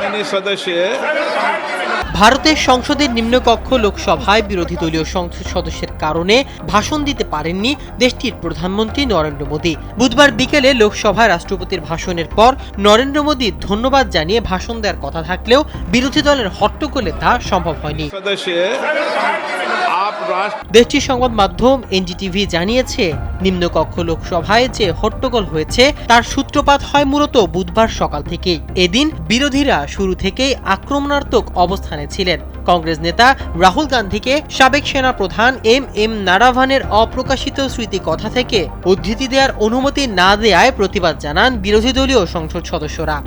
माननीय सदस्य ভারতের সংসদের নিম্নকক্ষ লোকসভায় বিরোধী দলীয় সংসদ সদস্যের কারণে ভাষণ দিতে পারেননি দেশটির প্রধানমন্ত্রী নরেন্দ্র মোদী। বুধবার বিকেলে লোকসভায় রাষ্ট্রপতির ভাষণের পর নরেন্দ্র মোদী ধন্যবাদ জানিয়ে ভাষণ দেওয়ার কথা থাকলেও বিরোধী দলের হট্টগোলে তা সম্ভব হয়নি। দেশটির সংবাদ মাধ্যম এনডিটিভি জানিয়েছে, নিম্নকক্ষ লোকসভায় যে হট্টগোল হয়েছে তার সূত্রপাত হয় মূলত বুধবার সকাল থেকেই। এদিন বিরোধীরা শুরু থেকেই আক্রমণাত্মক অবস্থানে ছিলেন। কংগ্রেস নেতা রাহুল গান্ধীকে সাবেক সেনা প্রধান এম নারাভানের অপ্রকাশিত স্মৃতি কথা থেকে উদ্ধৃতি দেওয়ার অনুমতি না দেয়ায় প্রতিবাদ জানান বিরোধী দলীয় সংসদ সদস্যরা।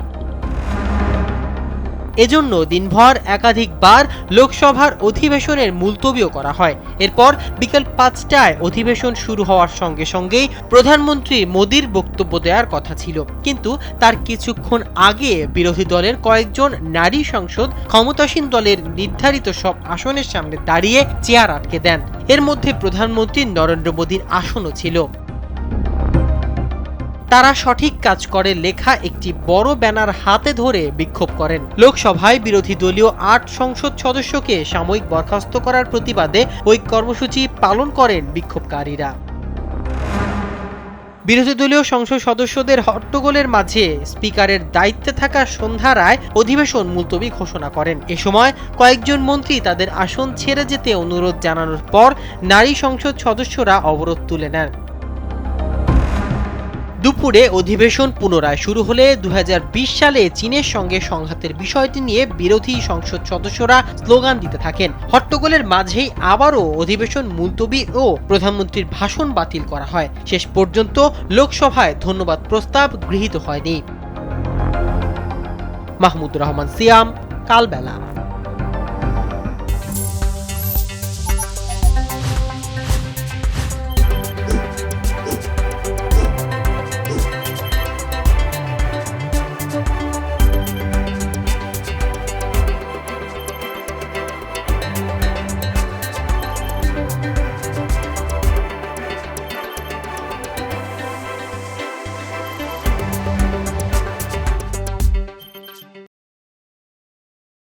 এজন্য দিনভর একাধিকবার লোকসভার অধিবেশনের মুলতবিও করা হয়। এরপর বিকেল ৫টায় অধিবেশন শুরু হওয়ার সঙ্গে সঙ্গেই প্রধানমন্ত্রী মোদীর বক্তব্য দেওয়ার কথা ছিল, কিন্তু তার কিছুক্ষণ আগে বিরোধী দলের কয়েকজন নারী সাংসদ ক্ষমতাসীন দলের নির্ধারিত সব আসনের সামনে দাঁড়িয়ে চেয়ার আটকে দেন। এর মধ্যে প্রধানমন্ত্রী নরেন্দ্র মোদীর আসনও ছিল। তারা সঠিক কাজ করে লেখা একটি বড় ব্যানার হাতে ধরে বিক্ষোভ করেন। লোকসভায় বিরোধী দলীয় ৮ সংসদ সদস্যকে সাময়িক বরখাস্ত করার প্রতিবাদে ওই কর্মসূচি পালন করেন বিক্ষোভকারীরা। বিরোধী দলীয় সংসদ সদস্যদের হট্টগোলের মাঝে স্পিকারের দায়িত্বে থাকা সন্ধ্যা রায় অধিবেশন মুলতবি ঘোষণা করেন। এ সময় কয়েকজন মন্ত্রী তাদের আসন ছেড়ে যেতে অনুরোধ জানানোর পর নারী সংসদ সদস্যরা অবরোধ তুলে নেন। দুপুরে অধিবেশন পুনরায় শুরু হলে ২০২০ সালে চীনের সঙ্গে সংঘাতের বিষয়টি নিয়ে বিরোধী সংসদ সদস্যরা স্লোগান দিতে থাকেন। হট্টগোলের মাঝেই আবারও অধিবেশন মুলতবি ও প্রধানমন্ত্রীর ভাষণ বাতিল করা হয়। শেষ পর্যন্ত লোকসভায় ধন্যবাদ প্রস্তাব গৃহীত হয়নি। মাহমুদুর রহমান সিয়াম, কালবেলা।